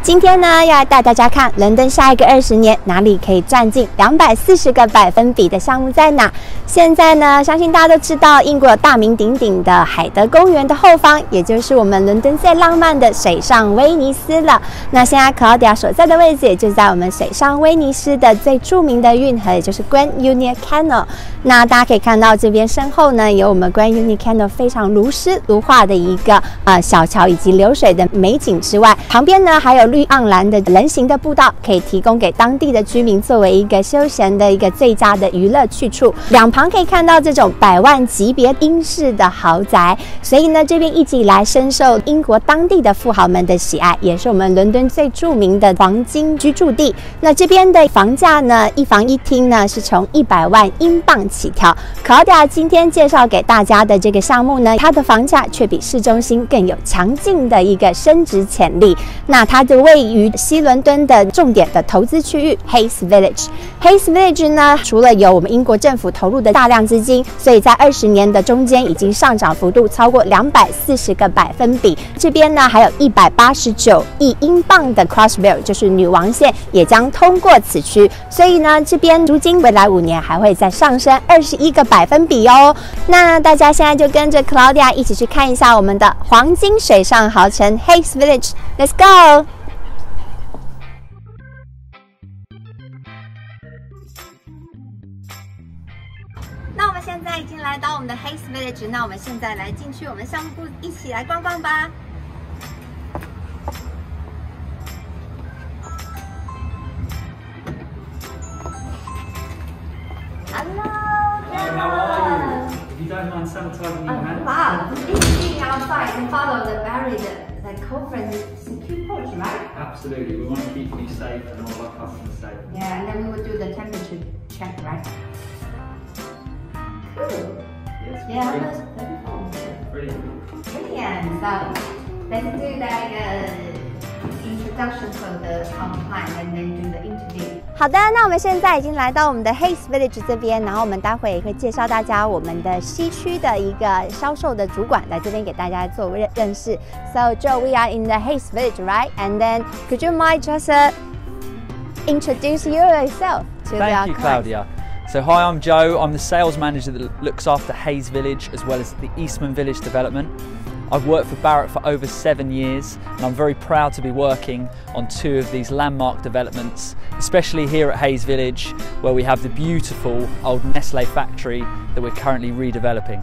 今天呢，要来带大家看伦敦下一个20年哪里可以赚进240个百分比的项目在哪。现在呢，相信大家都知道，英国有大名鼎鼎的海德公园的后方，也就是我们伦敦最浪漫的水上威尼斯了。那现在 Cloudia 所在的位置，也就是在我们水上威尼斯的最著名的运河，也就是 Grand Union Canal。那大家可以看到这边身后呢，有我们 Grand Union Canal 非常如诗如画的一个小桥以及流水的美景之外，旁边呢还有绿盎然的人行的步道，可以提供给当地的居民作为一个休闲的一个最佳的娱乐去处。两旁可以看到这种100万级别英式的豪宅，所以呢，这边一直以来深受英国当地的富豪们的喜爱，也是我们伦敦最著名的黄金居住地。那这边的房价呢，一房一厅呢是从100万英镑起跳。Cloudia 今天介绍给大家的这个项目呢，它的房价却比市中心更有强劲的一个升值潜力。那它的位于西伦敦的重点的投资区域 hayes Village。hayes Village 呢，除了有我们英国政府投入的大量资金，所以在20年的中间已经上涨幅度超过240个百分比。这边呢还有189亿英镑的 Crossrail， 就是女王线也将通过此区，所以呢这边租金未来5年还会再上升21个百分比哦。那大家现在就跟着 Cloudia 一起去看一下我们的黄金水上豪城 hayes Village。Let's go！那我们现在已经来到我们的 hayes Village， 那我们现在来进去我们项目部一起来逛逛吧。Hello, how are you? If you don't mind sanitizing your hands. Wow, being outside and follow the barrier, the conference secure porch, right? Absolutely, we want to keep you safe and all our customers safe. Yeah, and then we will do the temperature check, right? Cool. Yes, Yeah, that's beautiful. Brilliant. Brilliant. So let's do that introduction for the client and then do the interview. 好的，那我们现在已经来到我们的 hayes Village 这边，然后我们待会也会介绍大家我们的西区的一个销售的主管来这边给大家做认识。So Joe, we are in the hayes Village, right? And then could you mind just introduce yourself to Thank you, Cloudia. So hi, I'm Joe. I'm the sales manager that looks after hayes Village as well as the Eastman Village development. I've worked for Barratt for over 7 years and I'm very proud to be working on 2 of these landmark developments, especially here at hayes Village where we have the beautiful old Nestle factory that we're currently redeveloping.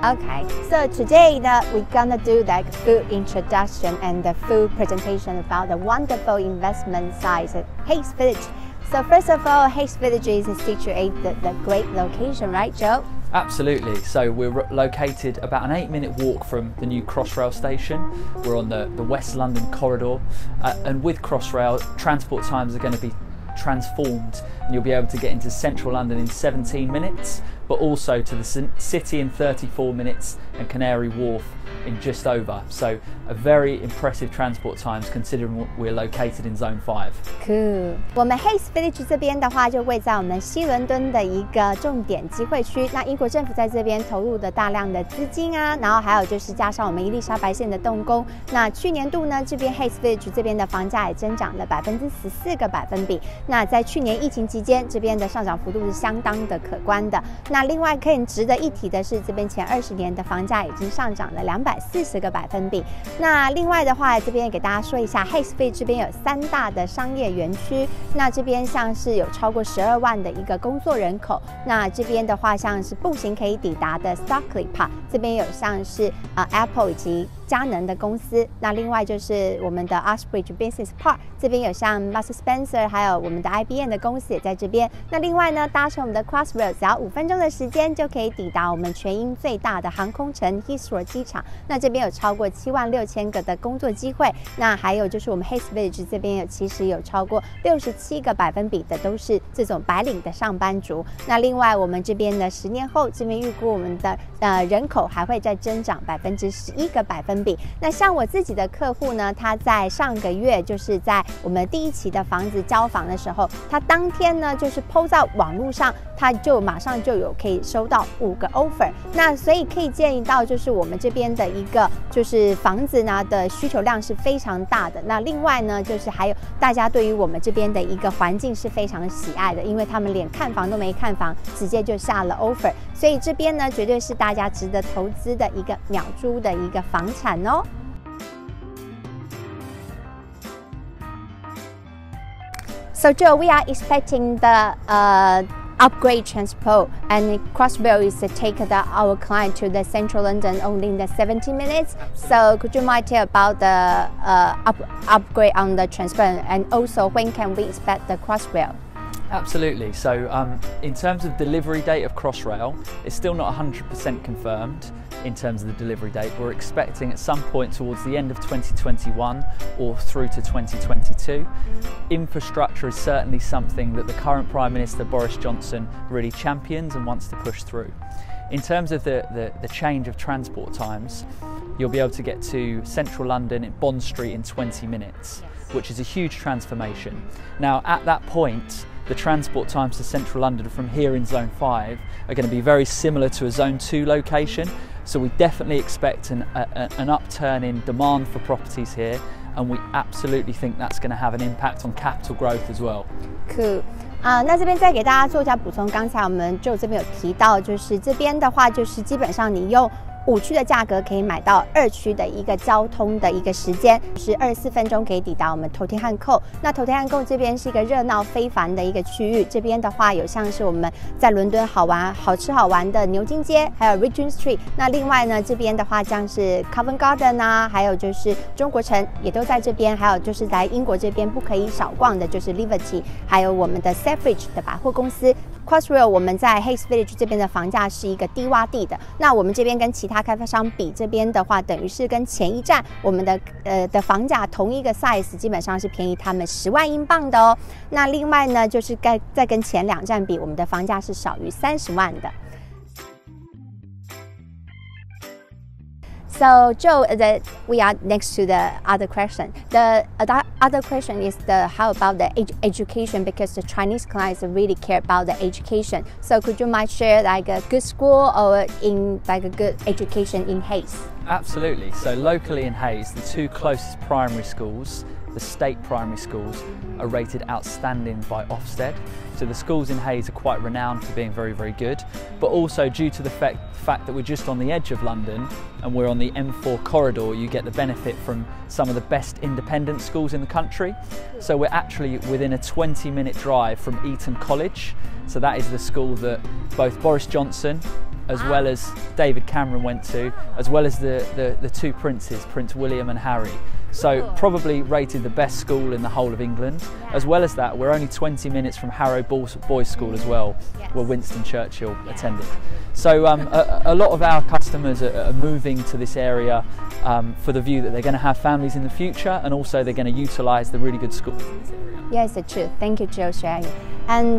Okay, so today we're gonna do like full introduction and the full presentation about the wonderful investment size at hayes Village. So first of all, hayes Village is situated at a great location, right, Joe? Absolutely. So we're located about an 8-minute walk from the new Crossrail station. We're on the West London corridor, and with Crossrail, transport times are going to be transformed and you'll be able to get into central London in 17 minutes, but also to the city in 34 minutes and Canary Wharf in just over. So a very impressive transport times considering we're located in Zone 5. Cool. 我们 hayes Village 这边的话就位在我们西伦敦的一个重点机会区。那英国政府在这边投入的大量的资金啊，然后还有就是加上我们伊丽莎白线的动工。那去年度呢，这边 hayes Village 这边的房价也增长了14%个百分比。那在去年疫情期间，这边的上涨幅度是相当的可观的。那另外可以值得一提的是，这边前20年的房价已经上涨了240个百分比。那另外的话，这边也给大家说一下 hayes Village 这边有3大的商业园区。那这边像是有超过12万的一个工作人口。那这边的话，像是步行可以抵达的 stockley Park， 这边有像是apple 以及佳能的公司。那另外就是我们的 uxbridge Business Park， 这边有像 Marks&Spencer 还有我们的 IBM 的公司也在这边。那另外呢，搭乘我们的 Crossrail 只要5分钟的时间就可以抵达我们全英最大的航空城 Heathrow 机场。那这边有超过76000个的工作机会。那还有就是我们 hayes Village 这边其实有超过67个百分比的都是这种白领的上班族。那另外我们这边呢，10年后这边预估我们的人口还会再增长11个百分关闭。那像我自己的客户呢，他在上个月就是在我们第1期的房子交房的时候，他当天呢就是 po 在网络上，他就马上就有可以收到5个 offer。那所以可以建议到，就是我们这边的一个就是房子呢的需求量是非常大的。那另外呢，就是还有大家对于我们这边的一个环境是非常喜爱的，因为他们连看房都没看房，直接就下了 offer。所以这边呢，绝对是大家值得投资的一个秒租的一个房产哦。So Joe, we are expecting the upgrade transport, and Crossrail is to take our client to the central London only in the 70 minutes. So could you mind tell about the upgrade on the transport, and also when can we expect the Crossrail? Absolutely. So in terms of delivery date of Crossrail, it's still not 100% confirmed in terms of the delivery date. We're expecting at some point towards the end of 2021 or through to 2022. Infrastructure is certainly something that the current Prime Minister Boris Johnson really champions and wants to push through. In terms of the change of transport times, you'll be able to get to central London in Bond Street in 20 minutes, which is a huge transformation. Now at that point, the transport times to central London from here in Zone 5 are going to be very similar to a Zone 2 location, so we definitely expect an upturn in demand for properties here, and we absolutely think that's going to have an impact on capital growth as well. Cool. 那这边再给大家做一下补充，刚才我们就这边有提到，就是这边的话，就是基本上你用5区的价格可以买到2区的一个交通的一个时间，是24分钟可以抵达我们头天汉扣。那头天汉扣这边是一个热闹非凡的一个区域，这边的话有像是我们在伦敦好玩、好吃好玩的牛津街，还有 Regent Street。那另外呢，这边的话像是 Covent Garden 啊，还有就是中国城也都在这边，还有就是来英国这边不可以少逛的就是 Liberty， 还有我们的 Selfridge 的百货公司。Crossrail 我们在 Hayes Village 这边的房价是一个低洼地的，那我们这边跟其他开发商比，这边的话等于是跟前一站我们的房价同一个 size 基本上是便宜他们10万英镑的哦。那另外呢，就是再跟前2站比，我们的房价是少于30万的。So Joe, we are next to the other question. The other question is how about the education, because the Chinese clients really care about the education. So could you might share like a good school or in like a good education in Hayes? Absolutely. So locally in Hayes, the 2 closest primary schools, the state primary schools, are rated outstanding by Ofsted. So the schools in Hayes are quite renowned for being very, very good, but also due to the fact that we're just on the edge of London and we're on the M4 corridor, you get the benefit from some of the best independent schools in the country. So we're actually within a 20-minute drive from Eton College. So that is the school that both Boris Johnson as well as David Cameron went to, as well as the 2 princes, Prince William and Harry. So probably rated the best school in the whole of England. As well as that, we're only 20 minutes from Harrow Boys School as well, where Winston Churchill attended. So a lot of our customers are moving to this area for the view that they're going to have families in the future, and also they're going to utilise the really good schools in this area. Yes, it's true. Thank you, Joe, sharing.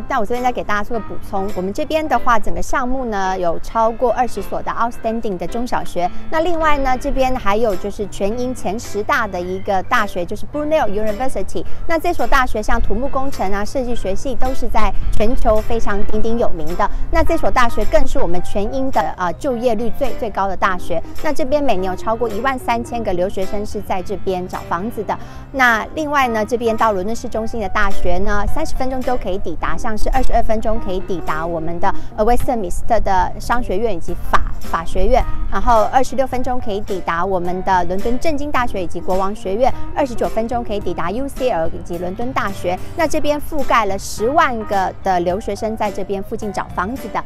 那我这边再给大家做个补充，我们这边的话，整个项目呢有超过20所的 outstanding 的中小学。那另外呢，这边还有就是全英前10大的一个大学，就是 Brunel University。那这所大学像土木工程啊、设计学系都是在全球非常鼎鼎有名的。那这所大学更是我们全英的就业率最高的大学。那这边每年有超过13000个留学生是在这边找房子的。那另外呢，这边到伦敦市中心的大学呢，30分钟都可以抵达，像是22分钟可以抵达我们的Westminster 的商学院以及法学院，然后26分钟可以抵达我们的伦敦政经大学以及国王学院，29分钟可以抵达 UCL 以及伦敦大学。那这边覆盖了10万个的留学生在这边附近找房子的。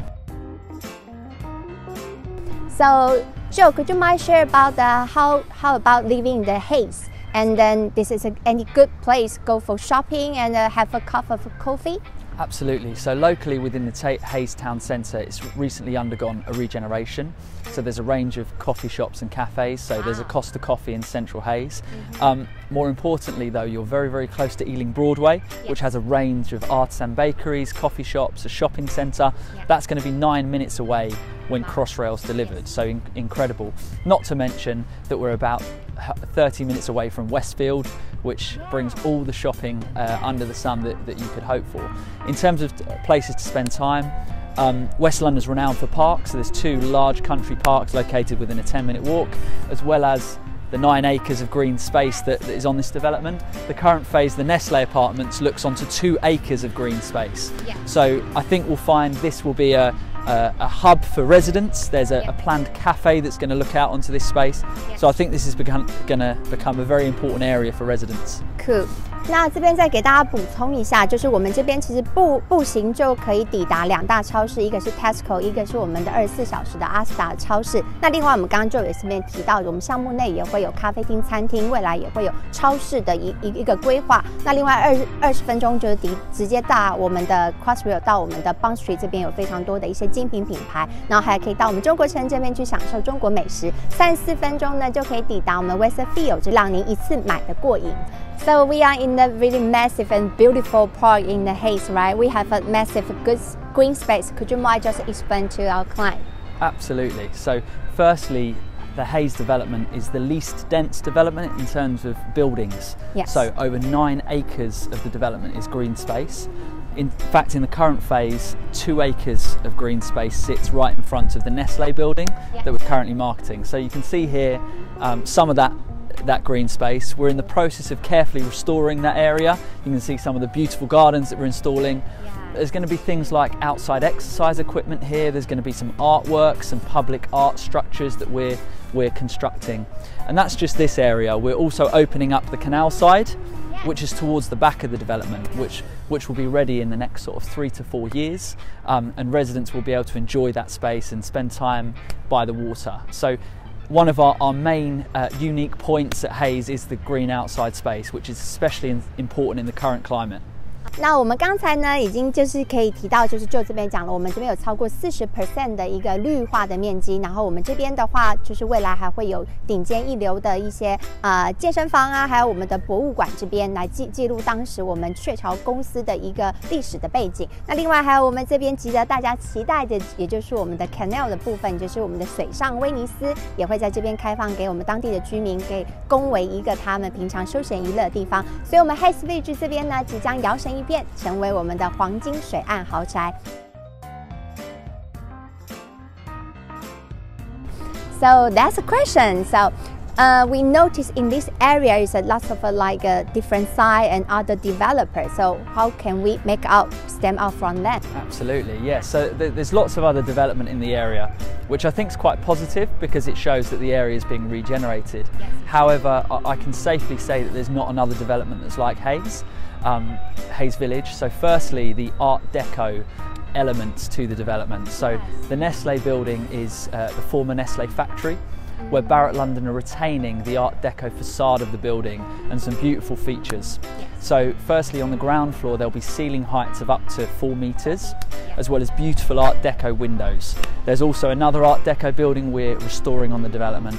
So Joe, could you mind share about how about living in the Hayes? And then this is any good place go for shopping and have a cup of coffee? Absolutely. So locally within the Hayes town centre, it's recently undergone a regeneration. So there's a range of coffee shops and cafes. So there's a Costa Coffee in central Hayes. More importantly though, you're very, very close to Ealing Broadway, which has a range of artisan bakeries, coffee shops, a shopping centre. That's going to be 9 minutes away when Crossrail's delivered, so incredible. Not to mention that we're about 30 minutes away from Westfield, which brings all the shopping under the sun that you could hope for. In terms of places to spend time, West London's renowned for parks, so there's 2 large country parks located within a 10-minute walk, as well as the 9 acres of green space that is on this development. The current phase, the Nestlé Apartments, looks onto 2 acres of green space. Yeah. So I think we'll find this will be a hub for residents. There's a planned cafe that's going to look out onto this space. Yeah. So I think this is going to become a very important area for residents. Cool. 那这边再给大家补充一下，就是我们这边其实步行就可以抵达2大超市，一个是 Tesco， 一个是我们的24小时的 asda 超市。那另外我们刚刚就也顺便提到，我们项目内也会有咖啡厅、餐厅，未来也会有超市的一个规划。那另外20分钟就是直接到我们的 Crossrail 到我们的 Bond Street 这边有非常多的一些精品品牌，然后还可以到我们中国城这边去享受中国美食。34分钟呢就可以抵达我们 Westfield， 就让您一次买得过瘾。So we are in a really massive and beautiful park in the Hayes, right? We have a massive good green space. Could you mind just explain to our client? Absolutely. So firstly, the Hayes development is the least dense development in terms of buildings. Yes. So over 9 acres of the development is green space. In fact, in the current phase, 2 acres of green space sits right in front of the Nestlé building that we're currently marketing. So you can see here some of that green space. We're in the process of carefully restoring that area. You can see some of the beautiful gardens that we're installing. There's going to be things like outside exercise equipment here. There's going to be some artwork, some public art structures that we're constructing. And that's just this area. We're also opening up the canal side, which is towards the back of the development, which will be ready in the next sort of 3 to 4 years. And residents will be able to enjoy that space and spend time by the water. So one of our main unique points at Hayes is the green outside space, which is especially important in the current climate. 那我们刚才呢，已经就是可以提到，就这边讲了，我们这边有超过40% 的一个绿化的面积，然后我们这边的话，就是未来还会有顶尖一流的一些健身房啊，还有我们的博物馆这边来记录当时我们雀巢公司的一个历史的背景。那另外还有我们这边值得大家期待的，也就是我们的 canal 的部分，就是我们的水上威尼斯也会在这边开放给我们当地的居民，给供为一个他们平常休闲娱乐的地方。所以我们 uxbridge 这边呢，即将摇身一变成为我们的黄金水岸豪宅。So that's a question. So we notice in this area is a lot of different size and other developers. So how can we stand out from that? Absolutely, yes. So there's lots of other development in the area, which I think is quite positive because it shows that the area is being regenerated. Yes. However, I can safely say that there's not another development that's like Hayes. Hayes Village. So firstly, the Art Deco elements to the development. So the Nestlé building is the former Nestlé factory, where Barratt London are retaining the Art Deco facade of the building and some beautiful features. So firstly, on the ground floor there'll be ceiling heights of up to 4 meters, as well as beautiful Art Deco windows. There's also another Art Deco building we're restoring on the development,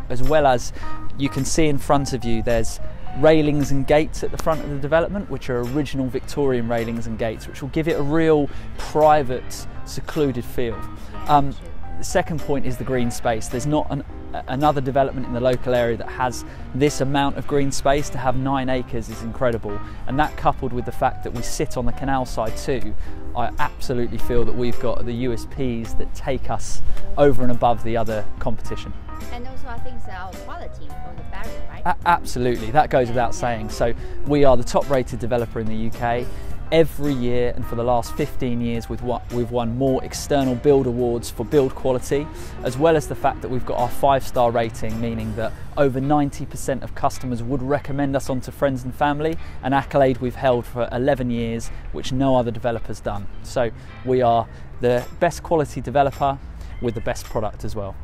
as well as you can see in front of you there's railings and gates at the front of the development, which are original Victorian railings and gates, which will give it a real private, secluded feel. The second point is the green space. There's not another development in the local area that has this amount of green space. To have 9 acres is incredible, and that coupled with the fact that we sit on the canal side too, I absolutely feel that we've got the USPs that take us over and above the other competition. And also I think it's our quality of the barrier, right? Absolutely, that goes without saying. So we are the top rated developer in the UK. Every year and for the last 15 years we've won more external build awards for build quality, as well as the fact that we've got our 5-star rating, meaning that over 90% of customers would recommend us onto friends and family, an accolade we've held for 11 years, which no other developer's done. So we are the best quality developer with the best product as well.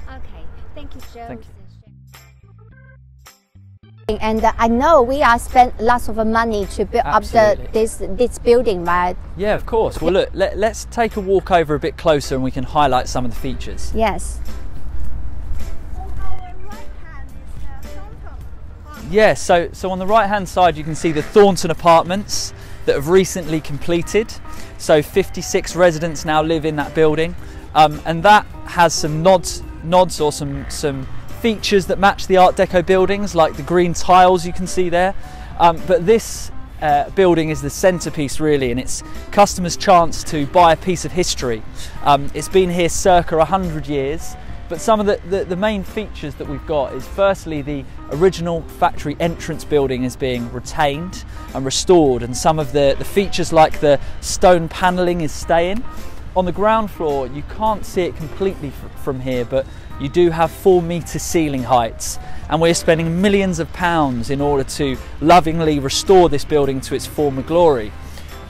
Okay, thank you, Joe. Thank you. And I know we are spent lots of money to build up this building, right? Yeah, of course. Well, look, let's take a walk over a bit closer and we can highlight some of the features. Yes. On our right hand is the Thornton Apartments. Yeah, so on the right hand side you can see the Thornton Apartments that have recently completed. So 56 residents now live in that building. and that has some nods or some features that match the Art Deco buildings, like the green tiles you can see there. But this building is the centerpiece really, and it's customers' chance to buy a piece of history. It's been here circa 100 years, but some of the main features that we've got is firstly the original factory entrance building is being retained and restored, and some of the features like the stone panelling is staying. On the ground floor you can't see it completely from here, but you do have 4-metre ceiling heights, and we're spending millions of pounds in order to lovingly restore this building to its former glory.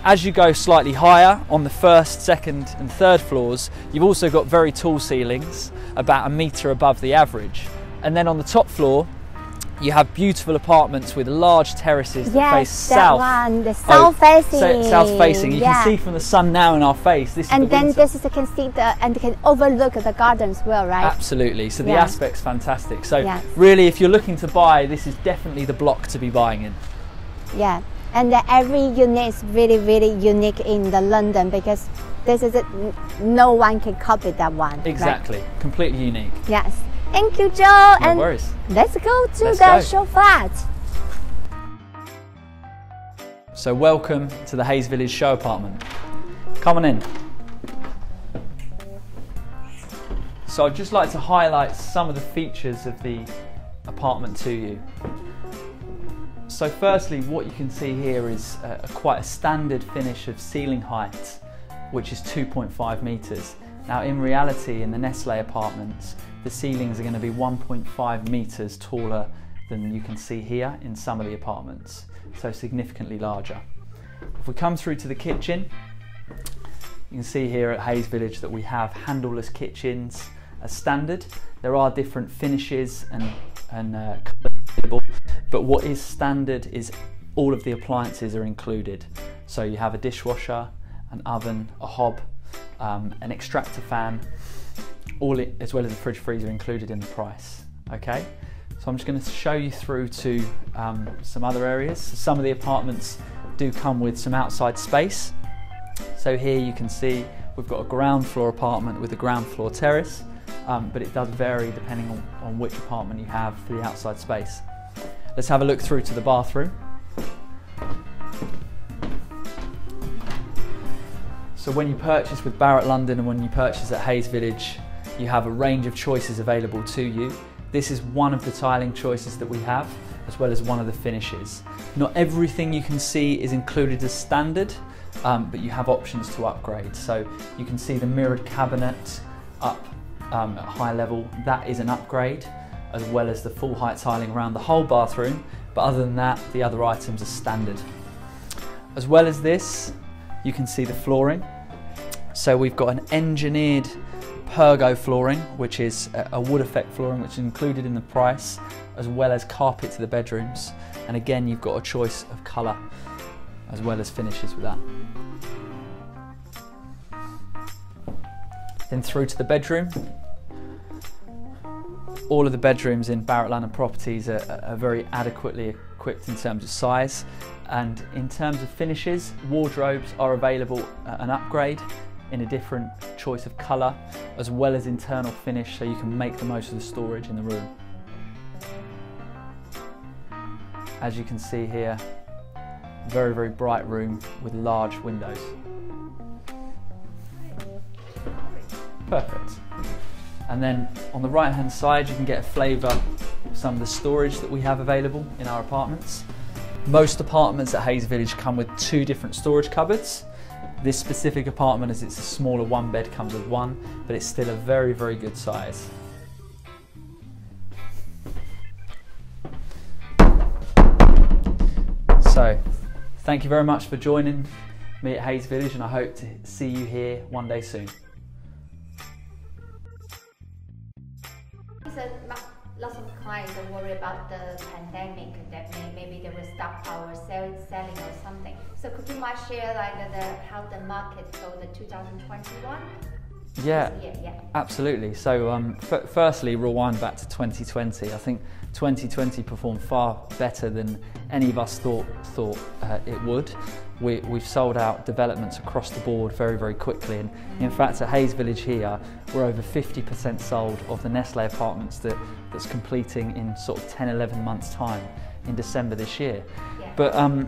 As you go slightly higher on the first, second and third floors, you've also got very tall ceilings, about 1 metre above the average. And then on the top floor you have beautiful apartments with large terraces that face south. One, the south facing. South facing. You can see from the sun now in our face. This and is the then winter. this is you can see and you can overlook the garden as well, right? Absolutely. So the Yeah. aspect's fantastic. So Yes. really, if you're looking to buy, this is definitely the block to be buying in. Yeah, and every unit is really, really unique in the London, because this is no one can copy that one. Exactly. Right? Completely unique. Yes. Thank you, Joe. No and worries. let's go to Let's the go. show flat. So welcome to the Hayes Village show apartment. Come on in. So I'd just like to highlight some of the features of the apartment to you. So firstly, what you can see here is quite a standard finish of ceiling height, which is 2.5 metres. Now in reality, in the Nestle apartments, the ceilings are going to be 1.5 metres taller than you can see here in some of the apartments, so significantly larger. If we come through to the kitchen, you can see here at Hayes Village that we have handleless kitchens as standard. There are different finishes and colours, but what is standard is all of the appliances are included. So you have a dishwasher, an oven, a hob, an extractor fan, as well as a fridge freezer included in the price. Okay, so I'm just going to show you through to some other areas. Some of the apartments do come with some outside space. So here you can see we've got a ground floor apartment with a ground floor terrace, but it does vary depending on which apartment you have for the outside space. Let's have a look through to the bathroom. So when you purchase with Barratt London and when you purchase at Hayes Village, you have a range of choices available to you. This is one of the tiling choices that we have, as well as one of the finishes. Not everything you can see is included as standard, but you have options to upgrade. So you can see the mirrored cabinet up at high level, that is an upgrade, as well as the full height tiling around the whole bathroom. But other than that, the other items are standard. As well as this, you can see the flooring. So we've got an engineered Pergo flooring, which is a wood effect flooring, which is included in the price, as well as carpet to the bedrooms. And again, you've got a choice of colour as well as finishes with that. Then through to the bedroom. All of the bedrooms in Barratt London properties are very adequately equipped in terms of size, and in terms of finishes, wardrobes are available at an upgrade in a different choice of colour, as well as internal finish, so you can make the most of the storage in the room. As you can see here, very, very bright room with large windows. Perfect. And then on the right hand side you can get a flavour of some of the storage that we have available in our apartments. Most apartments at Hayes Village come with 2 different storage cupboards. This specific apartment, as it's a smaller one bed, comes with 1, but it's still a very, very good size. So, thank you very much for joining me at Hayes Village, and I hope to see you here one day soon. Lots of clients are worried about the pandemic, that maybe they will stop our selling or something. So could you might share how the market for the 2021? Yeah, this year? Yeah. absolutely. So firstly, rewind back to 2020. I think 2020 performed far better than any of us thought it would. We've sold out developments across the board very, very quickly. And in fact, at Hayes Village here, we're over 50% sold of the Nestle apartments that's completing in sort of 10, 11 months' time in December this year. Yeah. But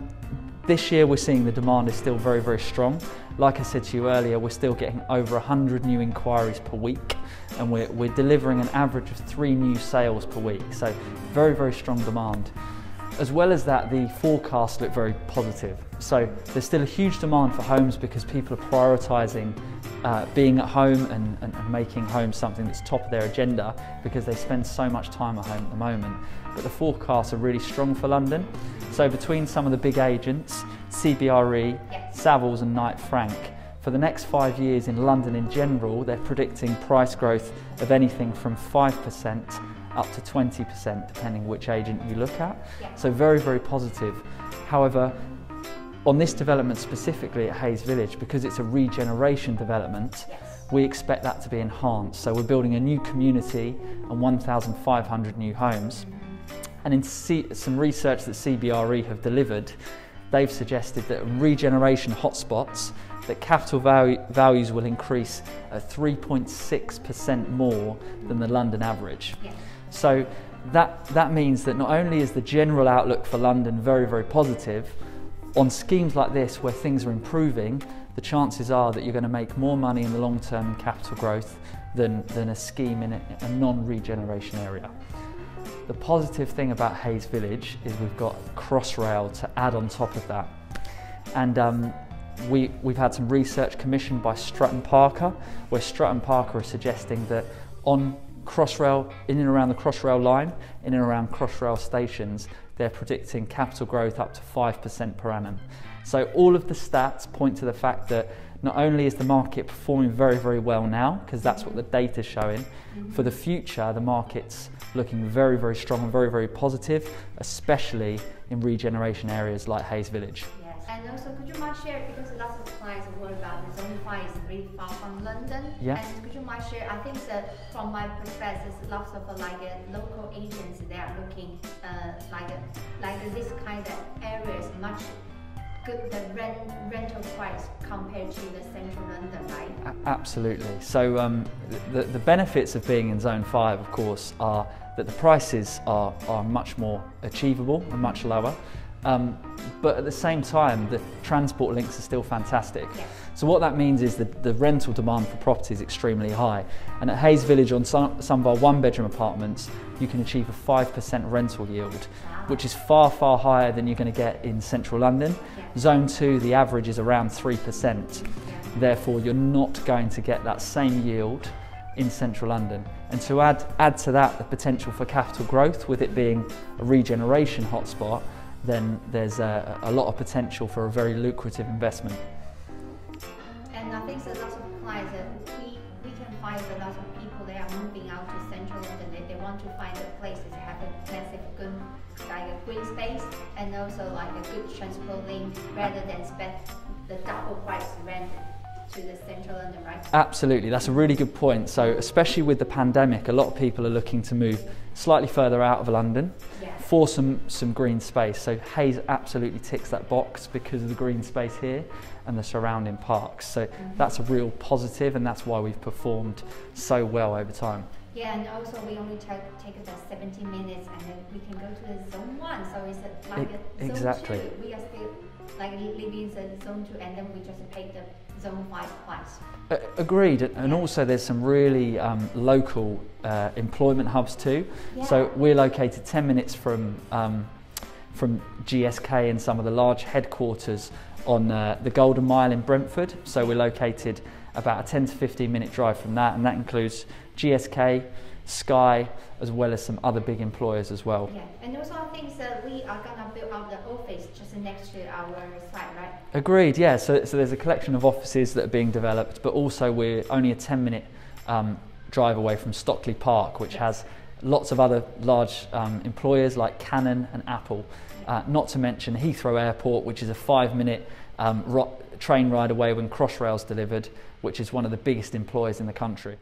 this year we're seeing the demand is still very, very strong. Like I said to you earlier, we're still getting over 100 new inquiries per week, and we're delivering an average of 3 new sales per week. So very, very strong demand. As well as that, the forecasts look very positive. So there's still a huge demand for homes because people are prioritising being at home and making home something that's top of their agenda because they spend so much time at home at the moment. But the forecasts are really strong for London. So between some of the big agents, CBRE, Savills and Knight Frank, for the next 5 years in London in general, they're predicting price growth of anything from 5% up to 20%, depending which agent you look at. So very, very positive. However, on this development specifically at Hayes Village, because it's a regeneration development, we expect that to be enhanced. So we're building a new community and 1,500 new homes. And in some research that CBRE have delivered, they've suggested that in regeneration hotspots, that capital values will increase at 3.6% more than the London average. So that means that not only is the general outlook for London very, very positive, on schemes like this where things are improving, the chances are that you're going to make more money in the long term in capital growth than a scheme in a non-regeneration area. The positive thing about Hayes Village is we've got Crossrail to add on top of that. And we've had some research commissioned by Stratton Parker, where Stratton Parker are suggesting that on Crossrail, in and around the Crossrail line, in and around Crossrail stations, they're predicting capital growth up to 5% per annum. So all of the stats point to the fact that not only is the market performing very, very well now, because that's what the data's showing, for the future the market's looking very, very strong and very, very positive, especially in regeneration areas like Hayes Village. And also, could you mind share, because lots of clients worry about the zone 5 is really far from London. Yeah. And could you mind share, I think that from my perspective, lots of local agents, they are looking like this kind of areas much good the rental price compared to the central London, right? Absolutely. So the benefits of being in zone 5, of course, are that the prices are much more achievable and much lower. But at the same time, the transport links are still fantastic. So what that means is that the rental demand for property is extremely high. And at Hayes Village, on some of our 1-bedroom apartments, you can achieve a 5% rental yield, which is far, far higher than you're going to get in central London. Zone 2, the average is around 3%. Therefore, you're not going to get that same yield in central London. And to add to that the potential for capital growth, with it being a regeneration hotspot, then there's a lot of potential for a very lucrative investment. And I think that lots of clients, we can find that lots of people, they are moving out to central London. They want to find a place that have a massive good, like a green space, and also like a good transport link, rather than spend the double price rent to the central London, right? Absolutely, that's a really good point. So especially with the pandemic, a lot of people are looking to move slightly further out of London for some green space. So Hayes absolutely ticks that box because of the green space here and the surrounding parks. So that's a real positive, and that's why we've performed so well over time. Yeah, and also we only take about 17 minutes, and then we can go to the zone 1. So it's like a exactly. Zone 2. We are still like living in the zone 2, and then we just pay the zone 5 price. Agreed, and also there's some really local employment hubs too. So we're located 10 minutes from GSK and some of the large headquarters on the Golden Mile in Brentford. So we're located about a 10 to 15 minute drive from that, and that includes GSK, Sky, as well as some other big employers as well. Yeah, and also I think that we are going to build out the office just next to our site, right? Agreed, yeah. So there's a collection of offices that are being developed, but also we're only a 10-minute drive away from Stockley Park, which has lots of other large employers like Canon and Apple, not to mention Heathrow Airport, which is a 5-minute train ride away when Crossrail's delivered, which is one of the biggest employers in the country.